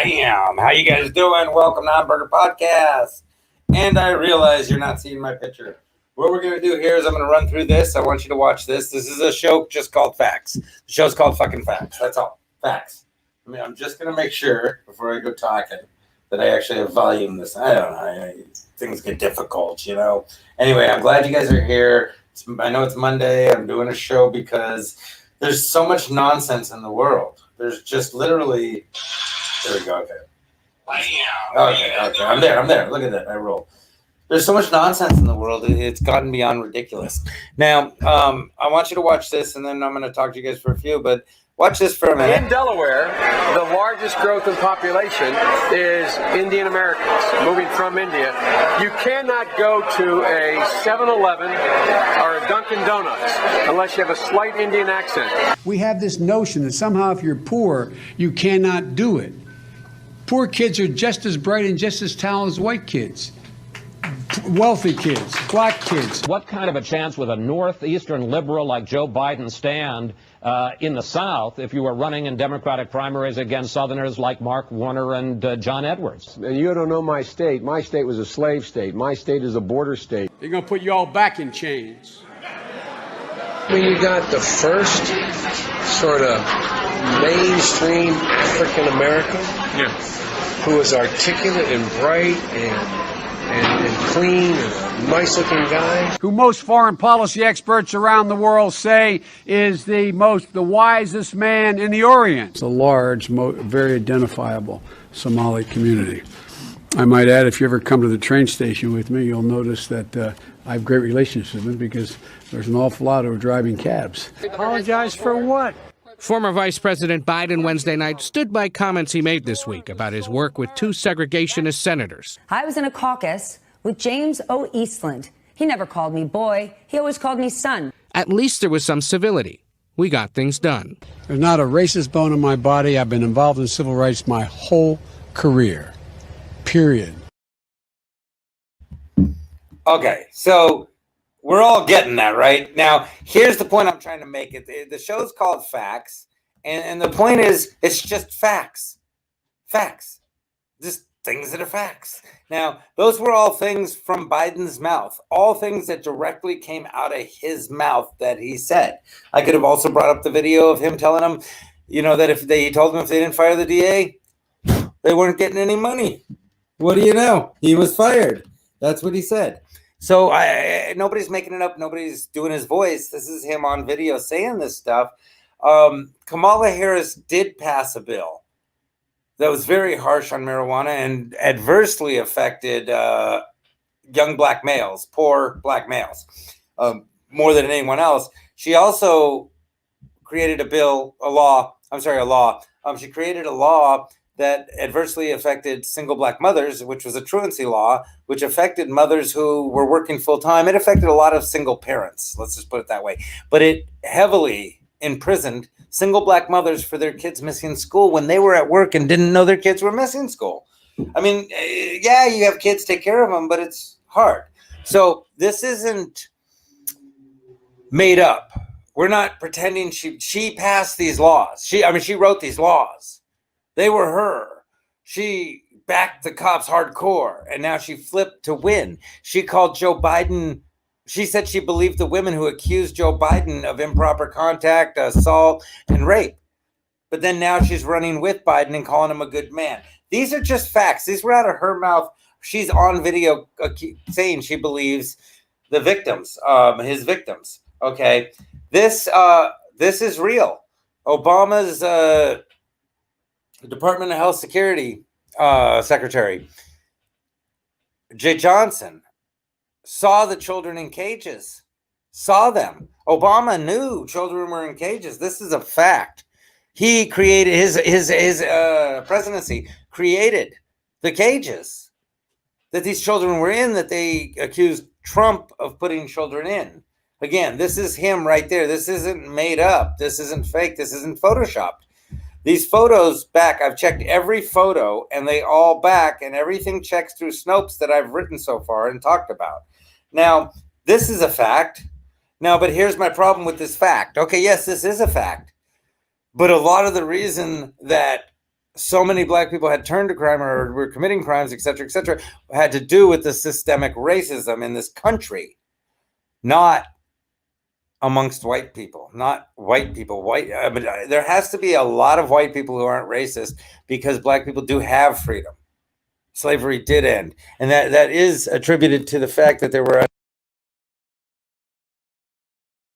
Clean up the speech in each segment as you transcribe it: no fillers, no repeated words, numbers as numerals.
Bam! How you guys doing? Welcome to Hamburger Podcast. And I realize you're not seeing my picture. What we're going to do here is I'm going to run through this. I want you to watch this. This is a show just called Facts. The show's called fucking Facts. That's all. Facts. I mean, I'm just going to make sure before I go talking that I actually have volume this. I don't know. Things get difficult, you know. Anyway, I'm glad you guys are here. I know it's Monday. I'm doing a show because there's so much nonsense in the world. There's just literally... There we go. Okay. Okay. I'm there. Look at that. I roll. There's so much nonsense in the world. It's gotten beyond ridiculous. Now, I want you to watch this, and then I'm going to talk to you guys for a few, but watch this for a minute. In Delaware, the largest growth in population is Indian Americans moving from India. You cannot go to a 7-Eleven or a Dunkin' Donuts unless you have a slight Indian accent. We have this notion that somehow if you're poor, you cannot do it. Poor kids are just as bright and just as talented as white kids. Wealthy kids, black kids. What kind of a chance would a northeastern liberal like Joe Biden stand in the South if you were running in Democratic primaries against Southerners like Mark Warner and John Edwards? And you don't know my state. My state was a slave state. My state is a border state. They're going to put you all back in chains. I mean, you got the first sort of mainstream African American who was articulate and bright and clean and a nice-looking guy. Who most foreign policy experts around the world say is the wisest man in the Orient. It's a large, very identifiable Somali community. I might add, if you ever come to the train station with me, you'll notice that I have great relationships with them because there's an awful lot who are driving cabs. Apologize for what? Former Vice President Biden Wednesday night stood by comments he made this week about his work with two segregationist senators. I was in a caucus with James O. Eastland. He never called me boy. He always called me son. At least there was some civility. We got things done. There's not a racist bone in my body. I've been involved in civil rights my whole career. Period. Okay, so we're all getting that, right? Now, here's the point I'm trying to make. The show's called Facts, and the point is, it's just facts. Facts. Just things that are facts. Now, those were all things from Biden's mouth, all things that directly came out of his mouth that he said. I could have also brought up the video of him telling them, you know, that he told them if they didn't fire the DA, they weren't getting any money. What do you know? He was fired. That's what he said. So nobody's making it up. Nobody's doing his voice. This is him on video saying this stuff. Kamala Harris did pass a bill that was very harsh on marijuana and adversely affected young black males, poor black males, more than anyone else. She also created a law. She created a law that adversely affected single black mothers, which was a truancy law, which affected mothers who were working full time. It affected a lot of single parents, let's just put it that way. But it heavily imprisoned single black mothers for their kids missing school when they were at work and didn't know their kids were missing school. I mean, yeah, you have kids, take care of them, but it's hard. So this isn't made up. We're not pretending she passed these laws. She wrote these laws. They were her. She backed the cops hardcore, and now she flipped to win. She called Joe Biden. She said she believed the women who accused Joe Biden of improper contact, assault, and rape. But then now she's running with Biden and calling him a good man. These are just facts. These were out of her mouth. She's on video saying she believes the victims, his victims. Okay, this is real. Obama's Department of Health Security Secretary Jay Johnson saw the children in cages, saw them. Obama knew children were in cages. This is a fact. He created his presidency, created the cages that these children were in, that they accused Trump of putting children in. Again, this is him right there. This isn't made up. This isn't fake. This isn't photoshopped. These photos back, I've checked every photo and they all back, and everything checks through Snopes that I've written so far and talked about. Now, this is a fact. Now, but here's my problem with this fact. Okay, yes, this is a fact. But a lot of the reason that so many black people had turned to crime or were committing crimes, et cetera, had to do with the systemic racism in this country, not amongst white people, not white people. But there has to be a lot of white people who aren't racist because black people do have freedom. Slavery did end, and that is attributed to the fact that there were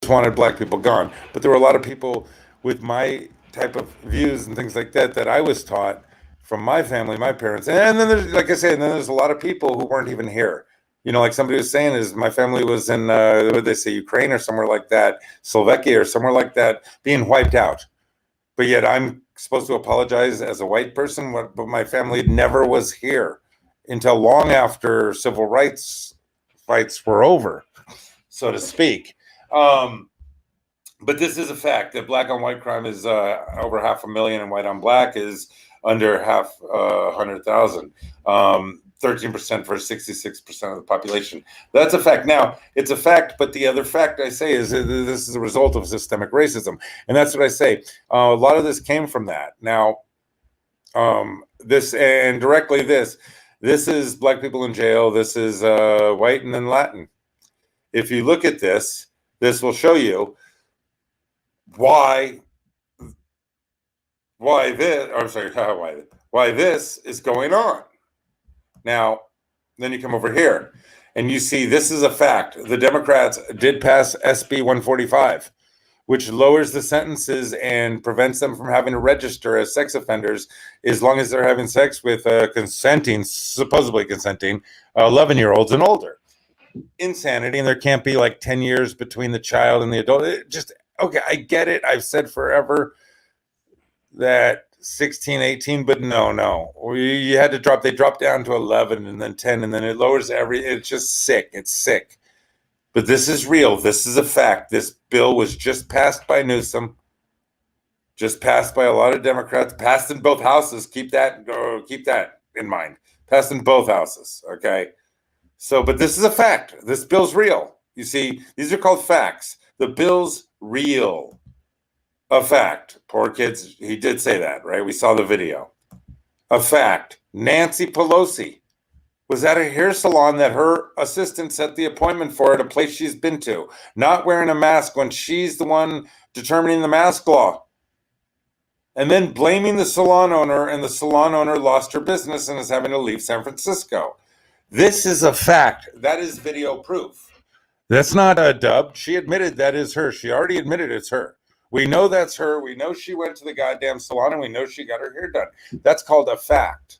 wanted black people gone, but there were a lot of people with my type of views and things like that I was taught from my family, my parents, and then there's, like I said, and then there's a lot of people who weren't even here. Like somebody was saying, is my family was in what did they say, Ukraine or somewhere like that, Slovakia or somewhere like that, being wiped out. But yet I'm supposed to apologize as a white person, but my family never was here until long after civil rights fights were over, so to speak. But this is a fact that black on white crime is over 500,000, and white on black is under 100,000. 13% for 66% of the population. That's a fact. Now, it's a fact, but the other fact I say is this is a result of systemic racism. And that's what I say. A lot of this came from that. Now, this and directly this is black people in jail. This is white and then Latin. If you look at this will show you why this is going on. Now, then you come over here and you see this is a fact. The Democrats did pass SB 145, which lowers the sentences and prevents them from having to register as sex offenders as long as they're having sex with supposedly consenting 11-year-olds and older. Insanity, and there can't be like 10 years between the child and the adult. Okay, I get it. I've said forever that 16, 18, but no. You had to they dropped down to 11 and then 10, and then it lowers it's just sick. It's sick. But this is real. This is a fact. This bill was just passed by Newsom, just passed by a lot of Democrats, passed in both houses. Keep that in mind. Passed in both houses, okay? So, but this is a fact. This bill's real. You see, these are called facts. The bill's real. A fact. Poor kids. He did say that, right? We saw the video. A fact. Nancy Pelosi was at a hair salon that her assistant set the appointment for at a place she's been to, not wearing a mask when she's the one determining the mask law. And then blaming the salon owner, and the salon owner lost her business and is having to leave San Francisco. This is a fact. That is video proof. That's not a dub. She admitted that is her. She already admitted it's her. We know that's her. We know she went to the goddamn salon, and we know she got her hair done. That's called a fact.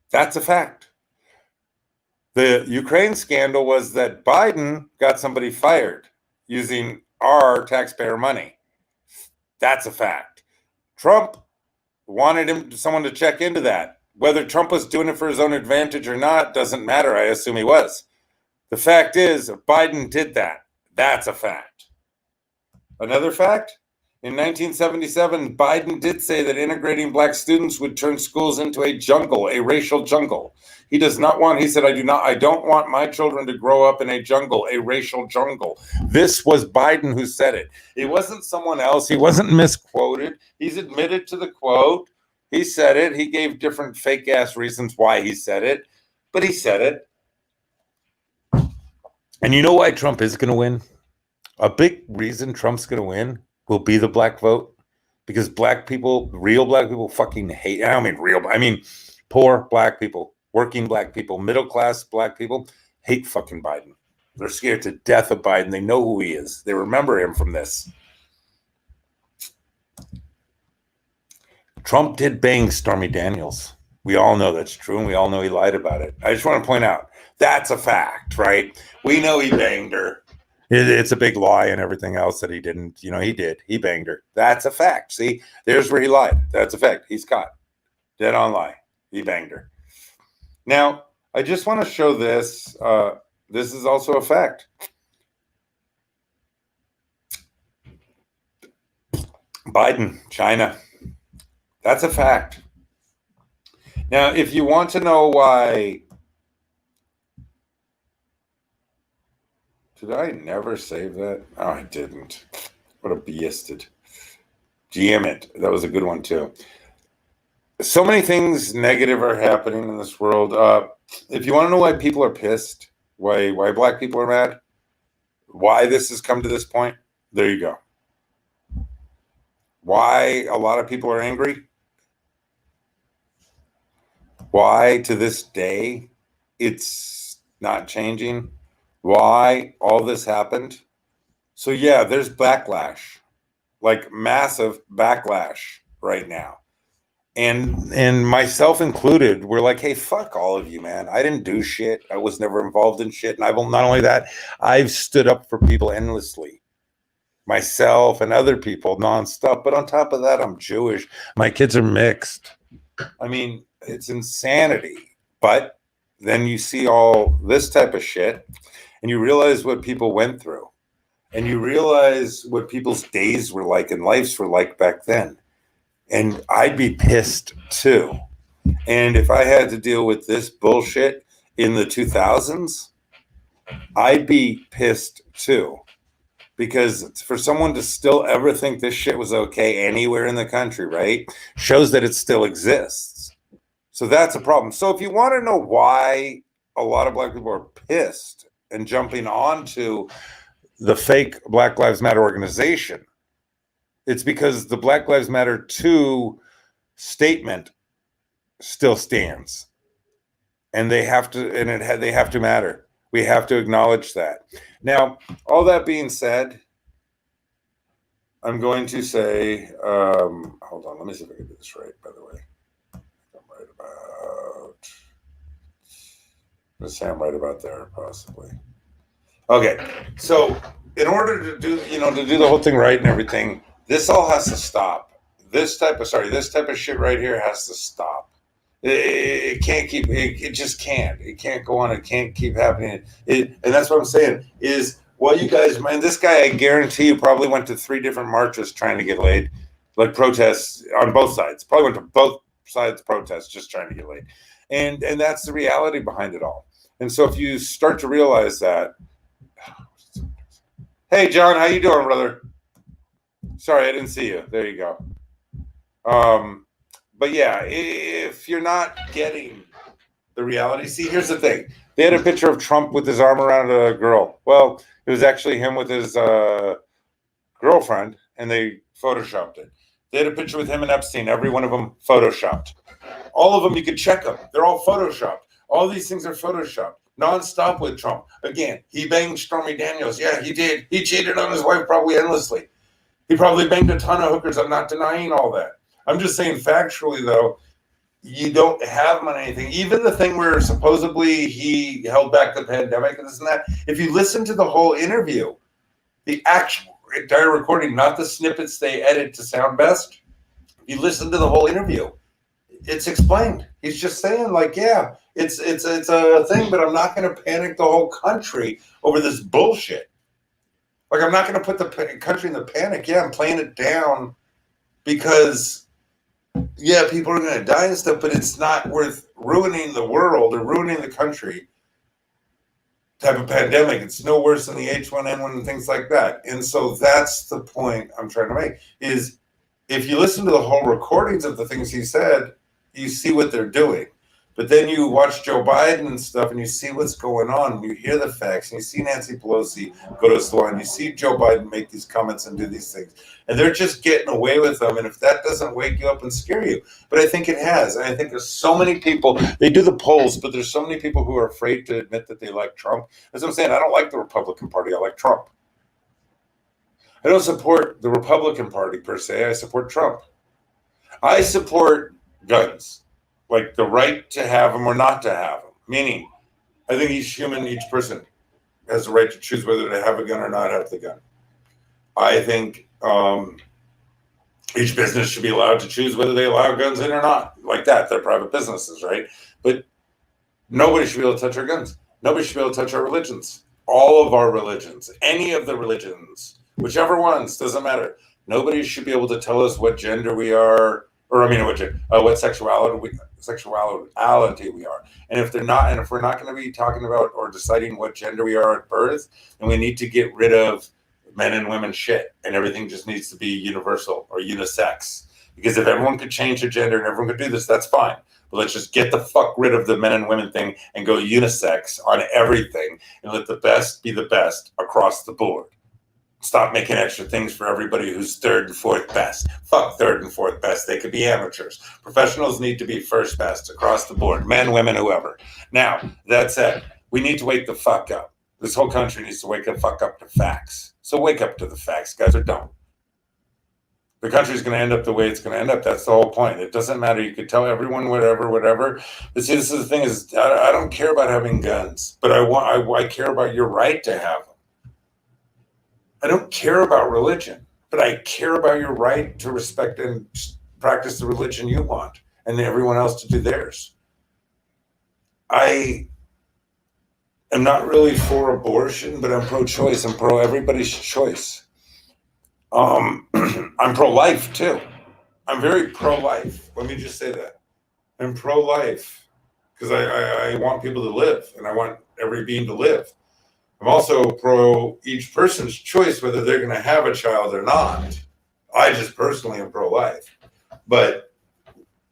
That's a fact. The Ukraine scandal was that Biden got somebody fired using our taxpayer money. That's a fact. Trump wanted someone to check into that. Whether Trump was doing it for his own advantage or not doesn't matter. I assume he was. The fact is, Biden did that. That's a fact. Another fact, in 1977, Biden did say that integrating black students would turn schools into a jungle, a racial jungle. He said, I don't want my children to grow up in a jungle, a racial jungle. This was Biden who said it. It wasn't someone else. He wasn't misquoted. He's admitted to the quote. He said it. He gave different fake ass reasons why he said it, but he said it. And you know why Trump is going to win? A big reason Trump's going to win will be the black vote, because black people, real black people, fucking hate. I mean poor black people, working black people, middle class black people hate fucking Biden. They're scared to death of Biden. They know who he is. They remember him from this. Trump did bang Stormy Daniels. We all know that's true, and we all know he lied about it. I just want to point out that's a fact, right? We know he banged her. It's a big lie and everything else that he didn't. He did. He banged her. That's a fact. See, there's where he lied. That's a fact. He's caught. Dead on lie. He banged her. Now, I just want to show this. This is also a fact. Biden, China. That's a fact. Now, if you want to know why... Did I never save that? Oh, I didn't. What a beasted. GM it. That was a good one too. So many things negative are happening in this world. If you want to know why people are pissed, why black people are mad, why this has come to this point, there you go. Why a lot of people are angry, why to this day it's not changing, why all this happened. So yeah, there's backlash, like massive backlash right now. And myself included, we're like, hey, fuck all of you, man. I didn't do shit. I was never involved in shit. And I've not only that, I've stood up for people endlessly. Myself and other people nonstop. But on top of that, I'm Jewish. My kids are mixed. I mean, it's insanity. But then you see all this type of shit and you realize what people went through. And you realize what people's days were like and lives were like back then. And I'd be pissed too. And if I had to deal with this bullshit in the 2000s, I'd be pissed too. Because for someone to still ever think this shit was okay anywhere in the country, right, shows that it still exists. So that's a problem. So if you want to know why a lot of black people are pissed and jumping onto the fake Black Lives Matter organization, it's because the Black Lives Matter 2 statement still stands. And they have to, they have to matter. We have to acknowledge that. Now, all that being said, I'm going to say, hold on, let me see if I can do this right, by the way. I'm right about, let's say I'm right about there, possibly. Okay, so in order to do, to do the whole thing right and everything, this all has to stop. This type of shit right here has to stop. It can't keep, it just can't. It can't go on. It can't keep happening. And that's what I'm saying is, well, you guys, man, this guy, I guarantee you probably went to 3 different marches trying to get laid, like protests on both sides. Probably went to both sides protests just trying to get laid. And that's the reality behind it all. And so if you start to realize that, hey, John, how you doing, brother? Sorry, I didn't see you. There you go. But yeah, if you're not getting the reality, see, here's the thing. They had a picture of Trump with his arm around a girl. Well, it was actually him with his girlfriend, and they photoshopped it. They had a picture with him and Epstein. Every one of them photoshopped. All of them, you could check them. They're all photoshopped. All these things are photoshopped. Nonstop with Trump. Again, he banged Stormy Daniels. Yeah, he did. He cheated on his wife probably endlessly. He probably banged a ton of hookers. I'm not denying all that. I'm just saying factually, though, you don't have him on anything. Even the thing where supposedly he held back the pandemic and this and that, if you listen to the whole interview, the actual entire recording, not the snippets they edit to sound best, if you listen to the whole interview, it's explained. He's just saying, like, yeah, it's a thing, but I'm not going to panic the whole country over this bullshit. Like, I'm not going to put the country in the panic. Yeah, I'm playing it down because, yeah, people are going to die and stuff, but it's not worth ruining the world or ruining the country type of pandemic. It's no worse than the H1N1 and things like that. And so that's the point I'm trying to make, is if you listen to the whole recordings of the things he said, you see what they're doing. But then you watch Joe Biden and stuff, and you see what's going on. And you hear the facts, and you see Nancy Pelosi go to the line. You see Joe Biden make these comments and do these things. And they're just getting away with them. And if that doesn't wake you up and scare you, but I think it has. And I think there's so many people, they do the polls, but there's so many people who are afraid to admit that they like Trump. As I'm saying, I don't like the Republican Party. I like Trump. I don't support the Republican Party per se. I support Trump. I support guns. Like the right to have them or not to have them. Meaning, I think each human, each person has the right to choose whether to have a gun or not have the gun. I think each business should be allowed to choose whether they allow guns in or not. Like that, they're private businesses, right? But nobody should be able to touch our guns. Nobody should be able to touch our religions. All of our religions, any of the religions, whichever ones, doesn't matter. Nobody should be able to tell us what gender we are, or I mean, what sexuality we are. And if they're not, and if we're not going to be talking about or deciding what gender we are at birth, then we need to get rid of men and women shit, and everything just needs to be universal or unisex. Because if everyone could change their gender and everyone could do this, that's fine. But let's just get the fuck rid of the men and women thing and go unisex on everything and let the best be the best across the board. Stop making extra things for everybody who's third and fourth best. Fuck third and fourth best. They could be amateurs. Professionals need to be first best across the board. Men, women, whoever. Now, that said, we need to wake the fuck up. This whole country needs to wake the fuck up to facts. So wake up to the facts, guys, or don't. The country's going to end up the way it's going to end up. That's the whole point. It doesn't matter. You could tell everyone whatever. But see, this is the thing is, I don't care about having guns, but I care about your right to have them. I don't care about religion, but I care about your right to respect and practice the religion you want and everyone else to do theirs. I am not really for abortion, but I'm pro-choice. I'm pro everybody's choice. I'm pro-life too. I'm very pro-life. Let me just say that. I'm pro-life because I want people to live and I want every being to live. I'm also pro each person's choice whether they're going to have a child or not. I just personally am pro-life. But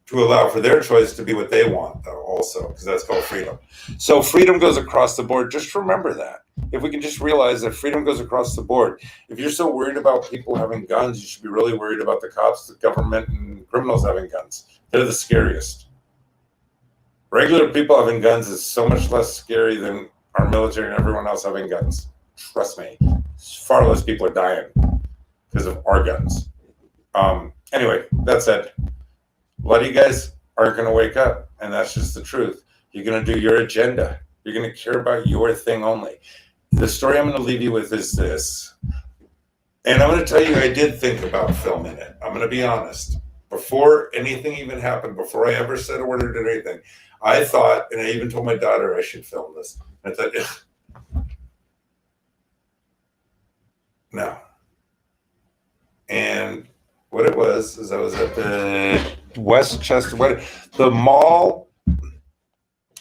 to allow for their choice to be what they want, though, also, because that's called freedom. So freedom goes across the board. Just remember that. If we can just realize that freedom goes across the board. If you're so worried about people having guns, you should be really worried about the cops, the government, and criminals having guns. They're the scariest. Regular people having guns is so much less scary than our military and everyone else having guns. Trust me. Far less people are dying because of our guns. Anyway, that said, a lot of you guys aren't going to wake up, and that's just the truth. You're going to do your agenda. You're going to care about your thing only. The story I'm going to leave you with is this. And I'm going to tell you, I did think about filming it. I'm going to be honest. Before anything even happened, before I ever said a word or did anything, I thought, and I even told my daughter I should film this. I thought, no. And what it was is I was at the Westchester, the mall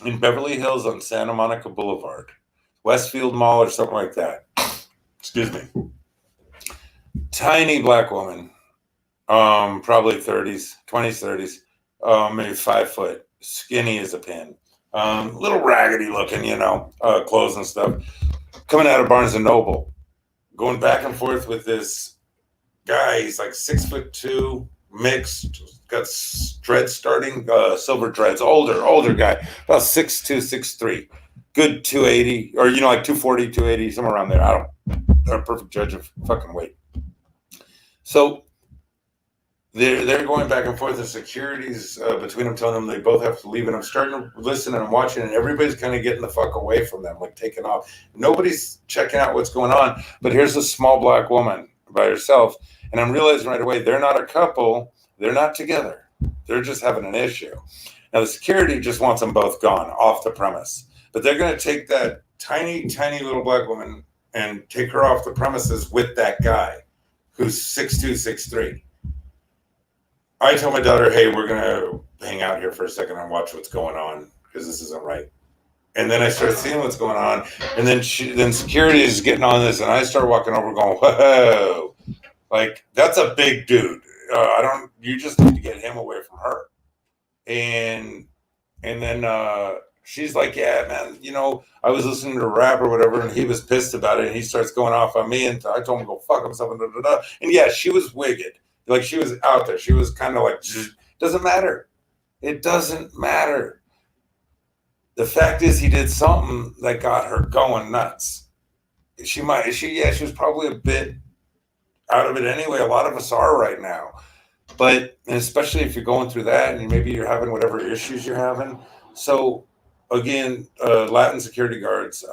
in Beverly Hills on Santa Monica Boulevard, Westfield Mall or something like that. Excuse me. Tiny black woman, probably 20s, 30s, maybe 5 foot, skinny as a pin, little raggedy looking, clothes and stuff, coming out of Barnes and Noble, going back and forth with this guy. He's like 6'2", mixed, got dreads starting, silver dreads, older guy, about 6'2", 6'3", good 280, or like 240, 280, somewhere around there. I'm a perfect judge of fucking weight. So they're going back and forth. The security's between them, telling them they both have to leave, and I'm starting to listen and I'm watching, and everybody's kind of getting the fuck away from them, like taking off. Nobody's checking out what's going on, but here's a small black woman by herself, and I'm realizing right away they're not a couple. They're not together. They're just having an issue. Now, the security just wants them both gone off the premise. But they're going to take that tiny, tiny little black woman and take her off the premises with that guy who's 6'2", 6'3". I tell my daughter, hey, we're going to hang out here for a second and watch what's going on because this isn't right. And then I start seeing what's going on. And then security is getting on this. And I start walking over going, whoa, like, that's a big dude. You just need to get him away from her. And then she's like, yeah, man, I was listening to rap or whatever, and he was pissed about it, and he starts going off on me, and I told him to go fuck himself, and yeah, she was wicked. Like, she was out there. She was kind of like, doesn't matter. It doesn't matter. The fact is he did something that got her going nuts. She was probably a bit out of it anyway. A lot of us are right now. But especially if you're going through that and maybe you're having whatever issues you're having. So again, Latin security guards,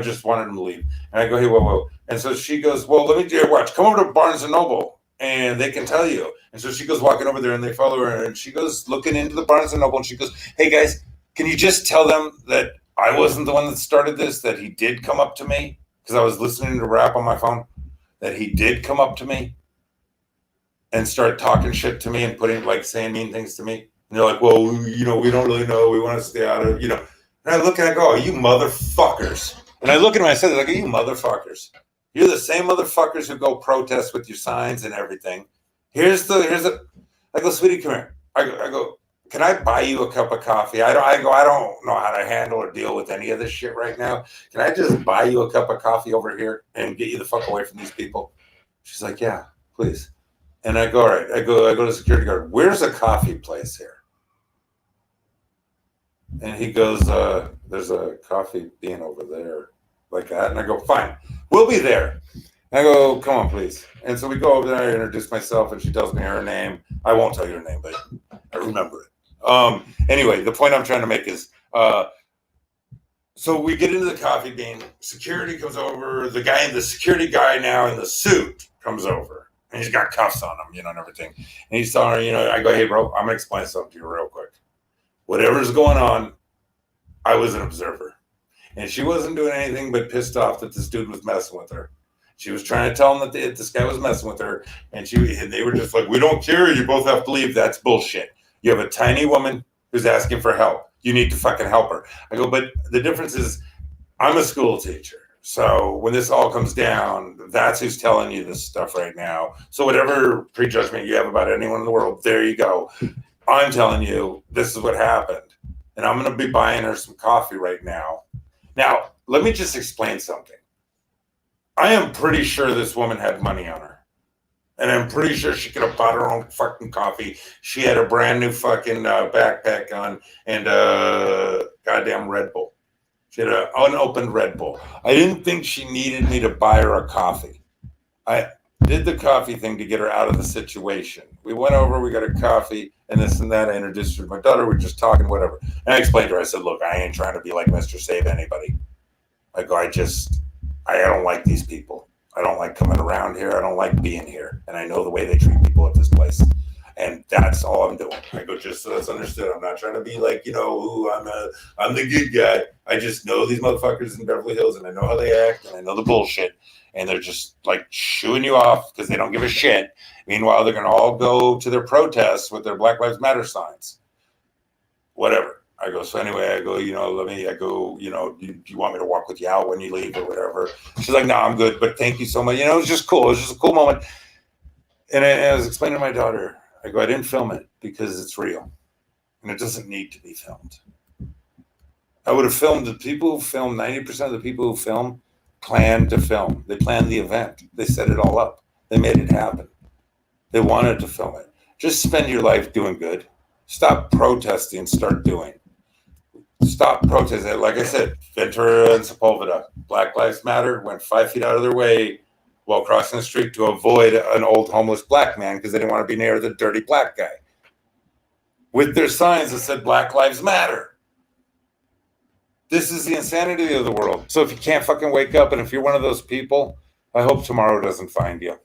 just wanted him to leave. And I go, hey, whoa. And so she goes, well, let me watch. Come over to Barnes and Noble and they can tell you. And so she goes walking over there and they follow her. And she goes looking into the Barnes and Noble and she goes, hey, guys, can you just tell them that I wasn't the one that started this, that he did come up to me? Because I was listening to rap on my phone. That he did come up to me and start talking shit to me and saying mean things to me. And they're like, well, we don't really know. We want to stay out of, And I look and I go, oh, you motherfuckers. And I look at him and I said, like, you motherfuckers. You're the same motherfuckers who go protest with your signs and everything. I go, sweetie, come here. I go, can I buy you a cup of coffee? I don't know how to handle or deal with any of this shit right now. Can I just buy you a cup of coffee over here and get you the fuck away from these people? She's like, yeah, please. And I go, all right. I go to the security guard. Where's a coffee place here? And he goes, there's a coffee bean over there, like that. And I go, fine, we'll be there. And I go, come on, please. And so we go over there. I introduce myself, and she tells me her name. I won't tell you her name, but I remember it. Anyway, the point I'm trying to make is, so we get into the coffee bean. Security comes over. The security guy now in the suit comes over, and he's got cuffs on him, and everything. And he's telling her, I go, hey, bro, I'm gonna explain something to you real quick. Whatever's going on, I was an observer, and she wasn't doing anything but pissed off that this dude was messing with her. She was trying to tell him that this guy was messing with her, and they were just like, we don't care. You both have to leave. That's bullshit. You have a tiny woman who's asking for help. You need to fucking help her. I go, but the difference is I'm a school teacher. So when this all comes down, that's who's telling you this stuff right now. So whatever prejudgment you have about anyone in the world, there you go. I'm telling you, this is what happened. And I'm going to be buying her some coffee right now. Now, let me just explain something. I am pretty sure this woman had money on her. And I'm pretty sure she could have bought her own fucking coffee. She had a brand new fucking backpack on and a goddamn Red Bull. She had an unopened Red Bull. I didn't think she needed me to buy her a coffee. I did the coffee thing to get her out of the situation. We went over, we got a coffee, and this and that. I introduced her to my daughter. We were just talking, whatever. And I explained to her, I said, look, I ain't trying to be like Mr. Save Anybody. I go, I don't like these people. I don't like coming around here. I don't like being here. And I know the way they treat people at this place. And that's all I'm doing. I go, just so that's understood. I'm not trying to be like, ooh, I'm the good guy. I just know these motherfuckers in Beverly Hills, and I know how they act, and I know the bullshit. And they're just like shooing you off because they don't give a shit. Meanwhile, they're going to all go to their protests with their Black Lives Matter signs. Whatever. I go, so anyway, I go, do you want me to walk with you out when you leave or whatever? She's like, no, I'm good, but thank you so much. It was just cool. It was just a cool moment. And I was explaining to my daughter, I go, I didn't film it because it's real and it doesn't need to be filmed. I would have filmed the people who film, 90% of the people who film planned to film. They planned the event. They set it all up. They made it happen. They wanted to film it. Just spend your life doing good. Stop protesting and start doing. Stop protesting. Like I said, Ventura and Sepulveda, Black Lives Matter went 5 feet out of their way while crossing the street to avoid an old homeless black man because they didn't want to be near the dirty black guy. With their signs that said Black Lives Matter. This is the insanity of the world. So if you can't fucking wake up, and if you're one of those people, I hope tomorrow doesn't find you.